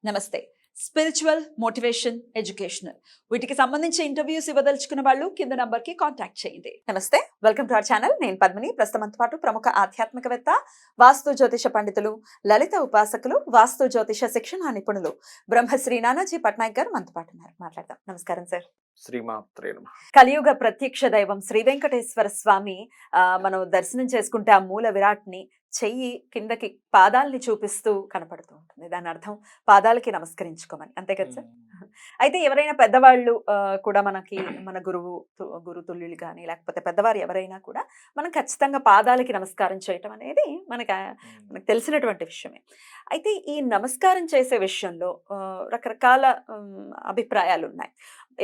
నమస్తే. Spiritual, motivation, educational వీటికి సంబంధించి ఇంటర్వ్యూస్ ఇవ్వదలుచుకున్న వాళ్ళు కింద నంబర్ కి కాంటాక్ట్ చేయండి. నమస్తే, వెల్కమ్ టు అవర్ ఛానల్. నేను పద్మిని. ప్రస్తుతంతో పాటు ప్రముఖ ఆధ్యాత్మికవేత్త, వాస్తు జ్యోతిష పండితులు, లలిత ఉపాసకులు, వాస్తు జ్యోతిష శిక్షణ నిపుణులు బ్రహ్మశ్రీ నానాజీ పట్నాయక్ గారు మనతో పాటు ఉన్నారు. మాట్లాడదాం. నమస్కారం సార్. శ్రీమాత్రే నమః. కలియుగ ప్రత్యక్ష దైవం శ్రీ వెంకటేశ్వర స్వామి మనం దర్శనం చేసుకుంటే ఆ మూల విరాట్ని చెయ్యి కిందకి పాదాలని చూపిస్తూ కనపడుతూ ఉంటుంది. దాని అర్థం పాదాలకి నమస్కరించుకోమని, అంతే కదా సార్? అయితే ఎవరైనా పెద్దవాళ్ళు కూడా మనకి మన గురుతుల్యులు కానీ లేకపోతే పెద్దవారు ఎవరైనా కూడా మనం ఖచ్చితంగా పాదాలకి నమస్కారం చేయటం అనేది మనకు తెలిసినటువంటి విషయమే. అయితే ఈ నమస్కారం చేసే విషయంలో రకరకాల అభిప్రాయాలు ఉన్నాయి.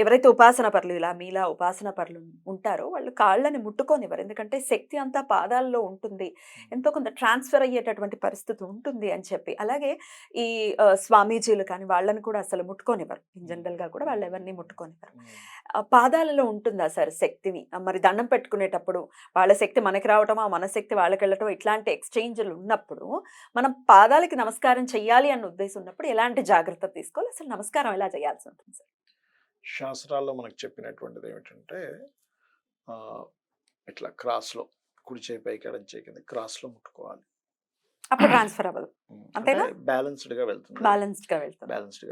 ఎవరైతే ఉపాసన పరులు మీలా ఉపాసన పరులు ఉంటారో వాళ్ళు కాళ్ళని ముట్టుకోనివ్వరు. ఎందుకంటే శక్తి అంతా పాదాల్లో ఉంటుంది, ఎంతో కొంత ట్రాన్స్ఫర్ అయ్యేటటువంటి పరిస్థితి ఉంటుంది అని చెప్పి. అలాగే ఈ స్వామీజీలు కానీ వాళ్ళని కూడా అసలు ముట్టుకోనివ్వరు. జనరల్గా కూడా వాళ్ళు ఎవరిని ముట్టుకోనివ్వరు. పాదాలలో ఉంటుందా సార్ శక్తిని? మరి దండం పెట్టుకునేటప్పుడు వాళ్ళ శక్తి మనకి రావటమా, మన శక్తి వాళ్ళకి వెళ్ళటం, ఇట్లాంటి ఎక్స్చేంజ్లు ఉన్నప్పుడు మనం పాదాలకి నమస్కారం చెయ్యాలి అన్న ఉద్దేశం ఉన్నప్పుడు ఎలాంటి జాగ్రత్త తీసుకోవాలి? అసలు నమస్కారం ఎలా చేయాల్సి ఉంటుంది సార్? శాస్త్రాల్లో మనకు చెప్పినటువంటిది ఏమిటంటే ఇట్లా క్రాస్లో కుడి చేయి పైకి ఎడం చేయి కింద క్రాస్లో ముట్టుకోవాలి. అప్పుడు ట్రాన్స్ఫర్ అవ్వదు, అంతేనా? బ్యాలెన్స్డ్గా వెళ్తుంది. బ్యాలెన్స్డ్గా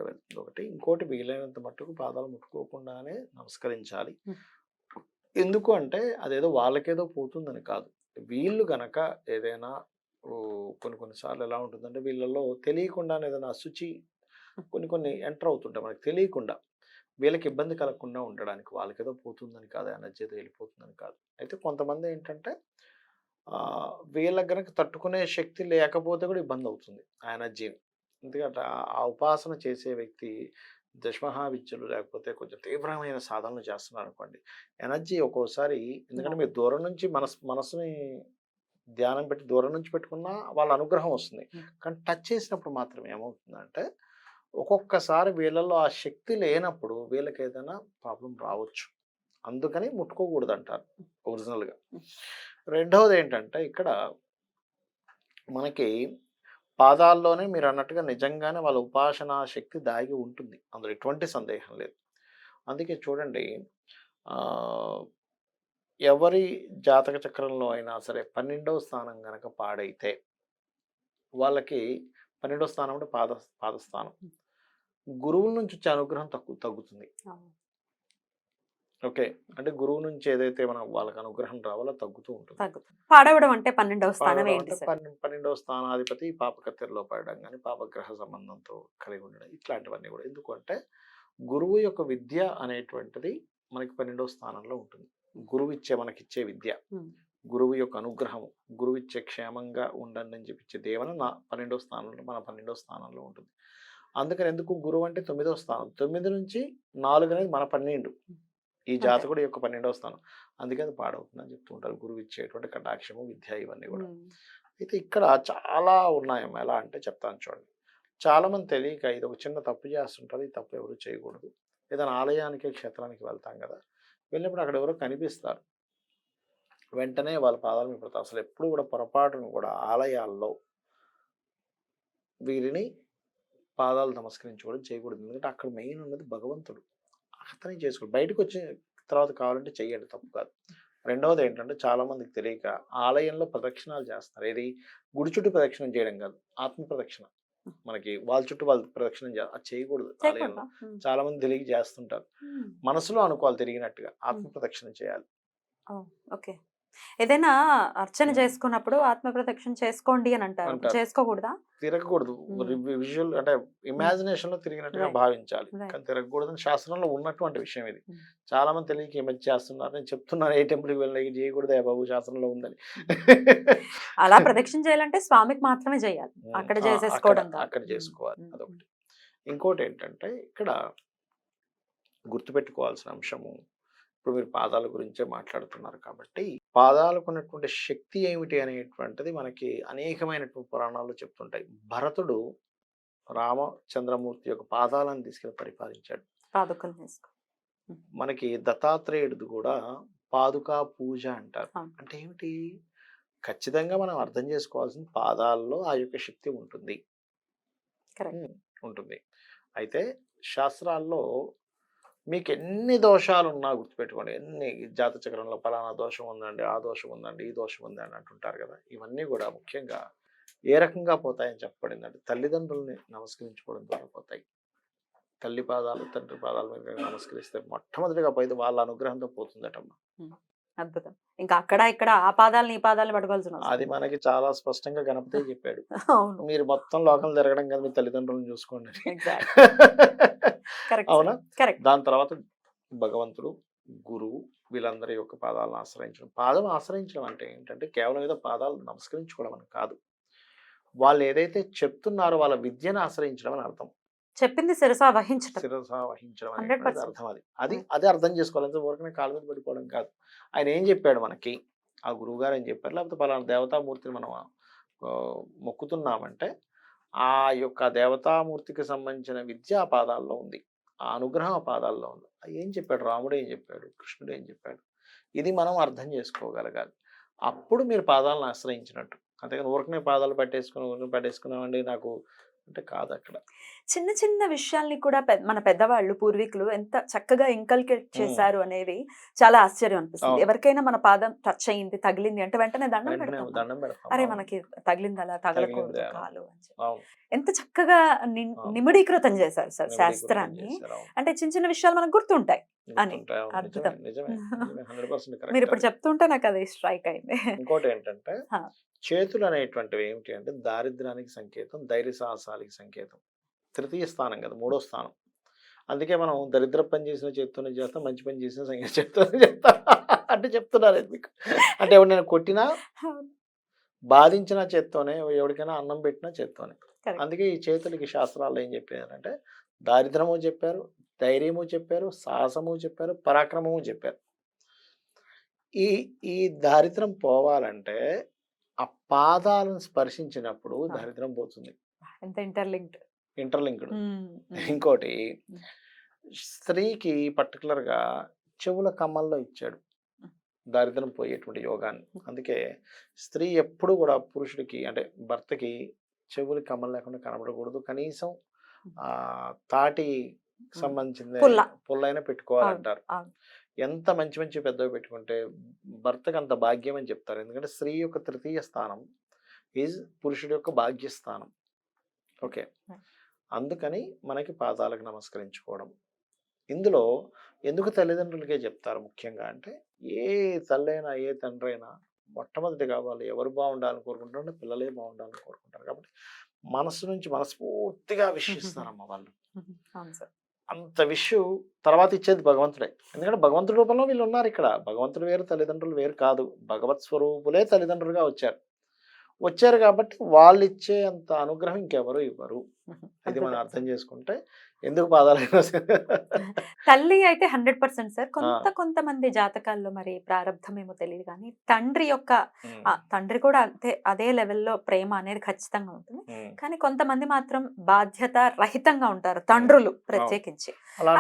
వెళ్తుంది ఒకటి. ఇంకోటి వీలైనంత మట్టుకు పాదాలు ముట్టుకోకుండానే నమస్కరించాలి. ఎందుకు అంటే అదేదో వాళ్ళకేదో పోతుందని కాదు. వీళ్ళు గనక ఏదైనా కొన్నిసార్లు ఎలా ఉంటుందంటే వీళ్ళలో తెలియకుండానే ఏదైనా అశుచి కొన్ని ఎంటర్ అవుతుంటాయి మనకు తెలియకుండా. వీళ్ళకి ఇబ్బంది కలగకుండా ఉండడానికి, వాళ్ళకేదో పోతుందని కాదు, ఎనర్జీ ఏదో వెళ్ళిపోతుందని కాదు. అయితే కొంతమంది ఏంటంటే వీళ్ళకి గనక తట్టుకునే శక్తి లేకపోతే కూడా ఇబ్బంది అవుతుంది ఆ ఎనర్జీని. ఎందుకంటే ఆ ఉపాసన చేసే వ్యక్తి దశమహా విద్యలు లేకపోతే కొంచెం తీవ్రమైన సాధనలు చేస్తున్నారు అనుకోండి, ఎనర్జీ ఒక్కోసారి, ఎందుకంటే మీరు దూరం నుంచి మనసుని ధ్యానం పెట్టి దూరం నుంచి పెట్టుకున్నా వాళ్ళ అనుగ్రహం వస్తుంది. కానీ టచ్ చేసినప్పుడు మాత్రం ఏమవుతుందంటే ఒక్కొక్కసారి వీళ్ళల్లో ఆ శక్తి లేనప్పుడు వీళ్ళకి ఏదైనా ప్రాబ్లం రావచ్చు. అందుకని ముట్టుకోకూడదు అంటారు ఒరిజినల్గా. రెండవది ఏంటంటే ఇక్కడ మనకి పాదాల్లోనే మీరు అన్నట్టుగా నిజంగానే వాళ్ళ ఉపాసనా శక్తి దాగి ఉంటుంది, అందులో ఎటువంటి సందేహం లేదు. అందుకే చూడండి, ఎవరి జాతక చక్రంలో అయినా సరే 12వ స్థానం కనుక పాడైతే వాళ్ళకి 12వ స్థానం అంటే పాదస్థానం, గురువుల నుంచి వచ్చే అనుగ్రహం తగ్గుతుంది. ఓకే, అంటే గురువు నుంచి ఏదైతే మనం వాళ్ళకి అనుగ్రహం రావాలో తగ్గుతూ ఉంటుంది. పాడవడం అంటే 12వ స్థానం ఏంటి సార్? 12వ స్థానాధిపతి పాపకత్తెరలో పడడం కానీ పాపగ్రహ సంబంధంతో కలిగి ఉండడం, ఇట్లాంటివన్నీ కూడా. ఎందుకంటే గురువు యొక్క విద్య అనేటువంటిది మనకి 12వ స్థానంలో ఉంటుంది. గురువు మనకిచ్చే విద్య, గురువు యొక్క అనుగ్రహము, గురువు ఇచ్చే క్షేమంగా ఉండండి అని చెప్పిచ్చే దేవన 12వ స్థానంలో, మన 12వ స్థానంలో ఉంటుంది. అందుకని ఎందుకు గురువు అంటే 9వ స్థానం, 9 నుంచి 4 అనేది మన 12, ఈ జాతకుడు యొక్క 12వ స్థానం. అందుకే అది పాడవుతుందని చెప్తూ ఉంటారు, గురువు ఇచ్చేటువంటి కటాక్షము, విద్య, ఇవన్నీ కూడా. అయితే ఇక్కడ చాలా ఉన్నాయమ్మా. ఎలా అంటే చెప్తాను చూడండి. చాలామంది తెలియక ఇది ఒక చిన్న తప్పు చేస్తుంటారు. ఈ తప్పు ఎవరు చేయకూడదు. ఏదైనా ఆలయానికి, క్షేత్రానికి వెళ్తాం కదా, వెళ్ళినప్పుడు అక్కడ ఎవరో కనిపిస్తారు, వెంటనే వాళ్ళ పాదాలు మీద పడతారు. అసలు ఎప్పుడు కూడా పొరపాటును కూడా ఆలయాల్లో వీరిని పాదాలు నమస్కరించుకోవడం చేయకూడదు. ఎందుకంటే అక్కడ మెయిన్ ఉన్నది భగవంతుడు, అతనే చేసుకోండి. బయటకు వచ్చిన తర్వాత కావాలంటే చెయ్యండి, తప్పు కాదు. రెండవది ఏంటంటే చాలా మందికి తెలియక ఆలయంలో ప్రదక్షిణాలు చేస్తారు. ఏది గుడి చుట్టూ ప్రదక్షిణం చేయడం కాదు, ఆత్మ ప్రదక్షిణ. మనకి వాళ్ళ చుట్టూ వాళ్ళు ప్రదక్షిణం చేయాలి, అది చేయకూడదు. ఆలయంలో చాలా మంది తెలియక చేస్తుంటారు. మనసులో అనుకోవాలి తిరిగినట్టుగా, ఆత్మ ప్రదక్షిణ చేయాలి. ఓకే, ఏదైనా అర్చన చేసుకున్నప్పుడు ఆత్మ ప్రదక్షిణ చేసుకోండి అని అంటారు, చేసుకోకూడదా? తిరగకూడదు. విజువల్ అంటే ఇమాజినేషన్ లో తిరిగినట్టుగా భావించాలి, కానీ తిరగకూడదు అని శాస్త్రంలో ఉన్నటువంటి విషయం ఇది. చాలా మంది తెలియక ఈ మధ్య చేస్తున్నారు. నేను చెప్తున్నాను, ఏ టెంపుల్కి వెళ్ళి చేయకూడదు బాబు, శాస్త్రంలో ఉందని. అలా ప్రదక్షిణ చేయాలంటే స్వామికి మాత్రమే చేయాలి, అక్కడ చేసేసుకోవడం, అక్కడ చేసుకోవాలి. అదొకటి. ఇంకోటి ఏంటంటే ఇక్కడ గుర్తుపెట్టుకోవాల్సిన అంశము, ఇప్పుడు మీరు పాదాల గురించే మాట్లాడుతున్నారు కాబట్టి పాదాలకు ఉన్నటువంటి శక్తి ఏమిటి అనేటువంటిది మనకి అనేకమైనటువంటి పురాణాలు చెప్తుంటాయి. భరతుడు రామచంద్రమూర్తి యొక్క పాదాలను తీసుకెళ్ళి పరిపాలించాడు. మనకి దత్తాత్రేయుడు కూడా పాదుకా పూజ అంటారు. అంటే ఏమిటి? ఖచ్చితంగా మనం అర్థం చేసుకోవాల్సిన పాదాల్లో ఆ యొక్క శక్తి ఉంటుంది. ఉంటుంది. అయితే శాస్త్రాల్లో మీకు ఎన్ని దోషాలు ఉన్నా గుర్తుపెట్టుకోండి, ఎన్ని జాత చక్రంలో పలానా దోషం ఉందండి, ఆ దోషం ఉందండి, ఈ దోషం ఉందండి అంటుంటారు కదా, ఇవన్నీ కూడా ముఖ్యంగా ఏ రకంగా పోతాయని చెప్పబడిందంటే తల్లిదండ్రుల్ని నమస్కరించుకోవడం ద్వారా పోతాయి. తల్లి పాదాలు తండ్రి పాదాల మీద నమస్కరిస్తే మొట్టమొదటిగా పోయింది వాళ్ళ అనుగ్రహంతో పోతుందటమ్మా. అద్భుతం. ఇంకా అక్కడ ఇక్కడ ఆ పాదాలను ఈ పాదాలను పట్టుకోవాల్సిన అవసరం అది లేదు. మనకి చాలా స్పష్టంగా గణపతే చెప్పాడు. అవును. మీరు మొత్తం లోకం తిరగడం కదా, మీ తల్లిదండ్రులను చూసుకోండి అని. ఎగ్జాక్ట్. కరెక్ట్ అవునా? సార్. కరెక్ట్. దాని తర్వాత భగవంతుడు, గురువు వీళ్ళందరి యొక్క పాదాలను ఆశ్రయించడం. పాదం ఆశ్రయించడం అంటే ఏంటంటే కేవలం ఏదో పాదాలు నమస్కరించుకోవడం అని కాదు. వాళ్ళు ఏదైతే చెప్తున్నారో వాళ్ళ విద్యను ఆశ్రయించడం అని అర్థం. చెప్పింది శిరస వహించటం. శిరస వహించడం అనేటువంటిది 100%. అర్థం అది. అదే అర్థం చేసుకోవాలి. అంతే ఊరికనే కాళ్ళ మీద పడిపోవడం కాదు. ఆయన ఏం చెప్పాడు మనకి, ఆ గురువుగారు ఏం చెప్పారు, లేకపోతే పలానా దేవతామూర్తిని మనం మొక్కుతున్నామంటే ఆ యొక్క దేవతామూర్తికి సంబంధించిన విద్య ఆ పాదాల్లో ఉంది. ఆ అనుగ్రహం ఆ పాదాల్లో ఉంది. ఏం చెప్పాడు రాముడు, ఏం చెప్పాడు కృష్ణుడు, ఏం చెప్పాడు, ఇది మనం అర్థం చేసుకోగలగాలి. అప్పుడు మీరు పాదాలను ఆశ్రయించినట్టు. అంతేగాని ఊరికనే పాదాలు పట్టేసుకున్నామండి నాకు అంటే కాదు అక్కడ. చిన్న చిన్న విషయాల్ని కూడా మన పెద్దవాళ్ళు పూర్వీకులు ఎంత చక్కగా ఇంకల్కేట్ చేశారు అనేది చాలా ఆశ్చర్యం అనిపిస్తుంది. అవును. ఎవరికైనా మన పాదం టచ్ అయింది, తగిలింది అంటే వెంటనే దండం వెంటనే పెడతాం. దండం పెడతాం. అరే అవును. మనకి తగిలింది, అలా తగలకూడదు తగిలింది, అవును. కాలు అని చెప్పి. అవును. ఎంత చక్కగా అవును. నిమిడీకృతం చేశారు సార్ నిమిడీకృతం శాస్త్రాన్ని. చేశారు. అవును. అంటే చిన్న చిన్న విషయాలు మనకు గుర్తుంటాయి అని. గుర్తుంటాయి. అవును. అద్భుతం. నిజమే. 100% మీరు కరెక్ట్ ఇప్పుడు అది. చెప్తుంటే నాకు అది స్ట్రైక్ అయింది. ఇంకోటి ఏంటంటే హా. చేతులు అనేటువంటివి ఏమిటి అంటే దారిద్ర్యానికి సంకేతం, ధైర్య సాహసాలకి సంకేతం. తృతీయ స్థానం కదా, మూడో స్థానం. అందుకే మనం దరిద్ర పని చేసిన చేత్తోనే చేస్తాం, మంచి పని చేసిన చేత్తోనే చేస్తాం అంటే చెప్తున్నారు అది మీకు. అంటే ఎవరినైనా కొట్టినా అవును. బాధించిన చేత్తోనే, ఎవరికైనా అన్నం పెట్టినా చేత్తోనే. Correct. అందుకే ఈ చేతులకి శాస్త్రాల్లో ఏం చెప్పారంటే దారిద్రము చెప్పారు, ధైర్యము చెప్పారు, సాహసము చెప్పారు, పరాక్రమము చెప్పారు. ఈ ఈ దారిద్రం పోవాలంటే ఆ పాదాలను స్పర్శించినప్పుడు ఆ. దారిద్రం పోతుంది. ఎంత ఇంటర్లింక్డ్. ఇంటర్లింక్డ్. ఇంకోటి స్త్రీకి పర్టికులర్గా చెవుల కమ్మల్లో ఇచ్చాడు దారిద్రం పోయేటువంటి యోగాన్ని. అందుకే స్త్రీ ఎప్పుడు కూడా పురుషుడికి అంటే భర్తకి చెవులు కమ్మలు లేకుండా కనబడకూడదు. కనీసం తాటి సంబంధించిన పుల్ల. పుల్లైనా పెట్టుకోవాలంటారు. అవును. ఎంత మంచి మంచి పెద్దవి పెట్టుకుంటే భర్తకు అంత భాగ్యం అని చెప్తారు. ఎందుకంటే స్త్రీ యొక్క తృతీయ స్థానం ఈజ్ పురుషుడి యొక్క భాగ్యస్థానం. ఓకే. అందుకని మనకి పాదాలకు నమస్కరించుకోవడం. ఇందులో ఎందుకు తల్లిదండ్రులకే చెప్తారు ముఖ్యంగా అంటే, ఏ తల్లైనా ఏ తండ్రి అయినా మొట్టమొదటిగా వాళ్ళు ఎవరు బాగుండాలని కోరుకుంటారంటే పిల్లలే బాగుండాలని కోరుకుంటారు. కాబట్టి మనసు నుంచి మనస్ఫూర్తిగా విశ్వసిస్తారమ్మ వాళ్ళు. అవును సార్. అంత విషు తర్వాత ఇచ్చేది భగవంతుడే. ఎందుకంటే భగవంతుడి రూపంలో వీళ్ళు ఉన్నారు ఇక్కడ. భగవంతుడు వేరు, తల్లిదండ్రులు వేరు కాదు. భగవత్ స్వరూపులే తల్లిదండ్రులుగా వచ్చారు కాబట్టి వాళ్ళు ఇచ్చే అంత అనుగ్రహం ఇంకెవరు ఇవ్వరు. ఇది మనం అర్థం చేసుకుంటే ఎందుకు పాదాలైనా తల్లి అయితే 100% సార్. కొంతమంది జాతకాల్లో మరి ప్రారంధం ఏమో తెలియదు కానీ తండ్రి యొక్క తండ్రి కూడా అదే లెవెల్లో ప్రేమ అనేది ఖచ్చితంగా ఉంటుంది. కానీ కొంతమంది మాత్రం బాధ్యత రహితంగా ఉంటారు తండ్రులు ప్రత్యేకించి.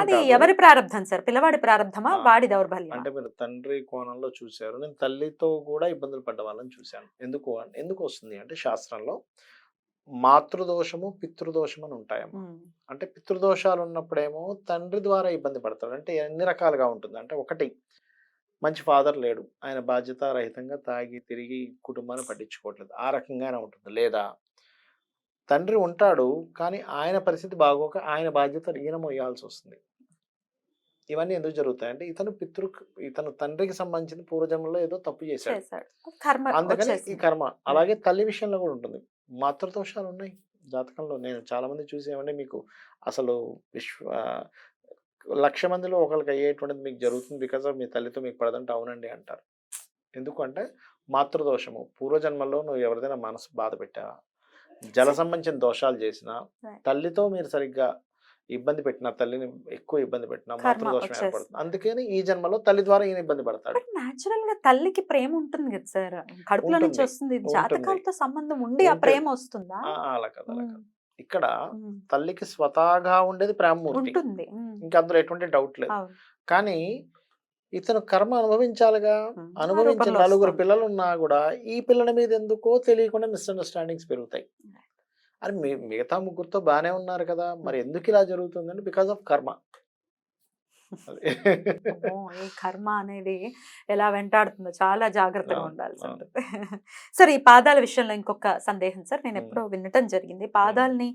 అది ఎవరి ప్రారంధం సార్? పిల్లవాడి ప్రారంధమా, వాడి దౌర్బల్యం? అంటే మీరు తండ్రి కోణంలో చూశారు. నేను తల్లితో కూడా ఇబ్బందులు పడ్డ వాళ్ళని చూశాను. ఎందుకు వస్తుంది అంటే శాస్త్రంలో మాతృదోషము, పితృదోషం అని ఉంటాయమ్మా. అంటే పితృదోషాలు ఉన్నప్పుడేమో తండ్రి ద్వారా ఇబ్బంది పడతాడు. అంటే ఎన్ని రకాలుగా ఉంటుంది అంటే, ఒకటి మంచి ఫాదర్ లేడు, ఆయన బాధ్యత రహితంగా తాగి తిరిగి కుటుంబాన్ని పట్టించుకోవట్లేదు, ఆ రకంగానే ఉంటుంది. లేదా తండ్రి ఉంటాడు కానీ ఆయన పరిస్థితి బాగోక ఆయన బాధ్యత ఈయన మోయాల్సి వస్తుంది. ఇవన్నీ ఎందుకు జరుగుతాయంటే ఇతను తండ్రికి సంబంధించిన పూర్వజన్మలో ఏదో తప్పు చేశాడు, అందుకని ఈ కర్మ. అలాగే తల్లి విషయంలో కూడా ఉంటుంది. మాతృదోషాలు ఉన్నాయి జాతకంలో. నేను చాలా మంది చూసేవండి, మీకు అసలు 1,00,000 మందిలో ఒకరికి అయ్యేటువంటిది మీకు జరుగుతుంది బికాజ్ ఆఫ్ మీ తల్లితో మీకు పడదంటే అవునండి అంటారు. ఎందుకంటే మాతృదోషము, పూర్వజన్మలో నువ్వు ఎవరిదైనా మనసు బాధ పెట్టావా, జల సంబంధించిన దోషాలు చేసినా, తల్లితో మీరు సరిగ్గా ఇబ్బంది పెట్టిన, తల్లిని ఎక్కువ ఇబ్బంది పెట్టిన మాతృదోషం ఏర్పడుతుంది. అందుకని ఈ జన్మలో తల్లి ద్వారా ఈయన ఇబ్బంది పడతాడు. నేచురల్ గా తల్లికి ప్రేమ ఉంటుంది కదా సార్, కడుపులో నుంచి వస్తుంది. జాతకాలతో సంబంధం ఉండి ఆ ప్రేమ వస్తుందా? అలా కదా. ఇక్కడ తల్లికి స్వతహాగా ఉండేది ప్రేమమూర్తి, ఇంకా అందులో ఎటువంటి డౌట్ లేదు. కానీ ఇతను కర్మ అనుభవించాలిగా. అనుభవించిన 4 పిల్లలు ఉన్నా కూడా ఈ పిల్లల మీద ఎందుకో తెలియకుండా మిస్అండర్స్టాండింగ్స్ పెరుగుతాయి. అని మిగతా ముగ్గురితో బానే ఉన్నారు కదా! మరి ఎందుకు ఇలా జరుగుతుందంటే బికాస్ ఆఫ్ కర్మ. అది. అమ్మో! ఈ కర్మ అనేది ఎలా వెంటాడుతుందో చాలా జాగ్రత్తగా అవును. ఉండాల్సి అవును. ఉంటుంది. సార్ ఈ పాదాల విషయంలో ఇంకొక సందేహం సార్. నేను హ్మ్. ఎప్పుడో వినటం జరిగింది. హ్మ్. పాదాల్ని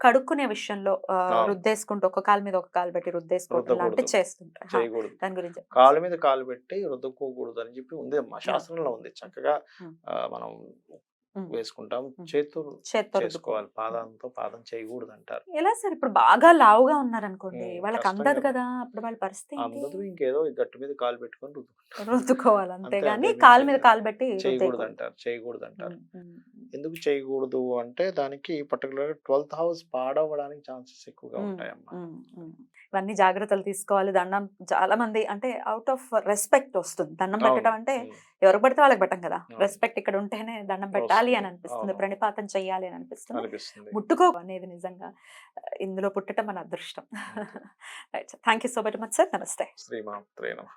కడుక్కునే విషయంలో అవును. రుద్దేసుకుంటూ ఒక కాలు మీద ఒక కాలు పెట్టి రుద్దేసుకోవటం లాంటివి రుద్దకూడదు. చేస్తుంటారు. చేయకూడదు. దాని గురించి చెప్పండి కాలు సార్. మీద కాలు పెట్టి రుద్దుకోకూడదు అని చెప్పి ఉంది అమ్మా. శాస్త్రంలో ఉంది. చక్కగా హ్మ్. మనం హ్మ్. వేసుకుంటాం. హ్మ్. చేత్తో చేత్తో చేసుకోవాలి. రుద్దుకోవాలి. పాదంతో పాదం చేయకూడదంటారు. ఎలా సార్ ఇప్పుడు బాగా లావుగా ఉన్నారనుకోండి. వాళ్ళకి కష్టం అందదు గదా! కదా! అప్పుడు వాళ్ళ పరిస్థితి ఏంటి? అందరూ ఇంకేదో ఈ గట్టు మీద కాలు పెట్టుకొని రుద్దుకుంటారు. రుద్దుకోవాలి అంతే అంతేగాని అంతకు కాలు మించి మీద కాలు పెట్టి రుద్దేయకూడదు. చేయకూడదంటారు. చేయకూడదంటారు. హ్మ్. హ్మ్. హ్మ్. ఎందుకు చేయకూడదు అంటే దానికి పర్టిక్యులర్‌గా 12థ్ హౌస్ పాడవ్వడానికి ఛాన్సెస్ ఎక్కువగా హ్మ్. ఉంటాయమ్మా. హ్మ్. హ్మ్. ఇవన్నీ జాగ్రత్తలు తీసుకోవాలి. దండం చాలా మంది అంటే ఔట్ ఆఫ్ రెస్పెక్ట్ వస్తుంది. దండం అవును. పెట్టడం అంటే హ్మ్. ఎవరికి పడితే వాళ్ళకి పెట్టం కదా! అవును. రెస్పెక్ట్ ఇక్కడ ఉంటేనే దండం పెట్టాలి వస్తుంది. అని అనిపిస్తుంది. అవునవును. ప్రణిపాతం చేయాలి అని అనిపిస్తుంది. అనిపిస్తుంది. ముట్టుకో అనేది నిజంగా ఇందులో పుట్టటం మన అదృష్టం. అంతే. Right sir. Thank you so very much sir. నమస్తే. శ్రీమాత్రే నమః.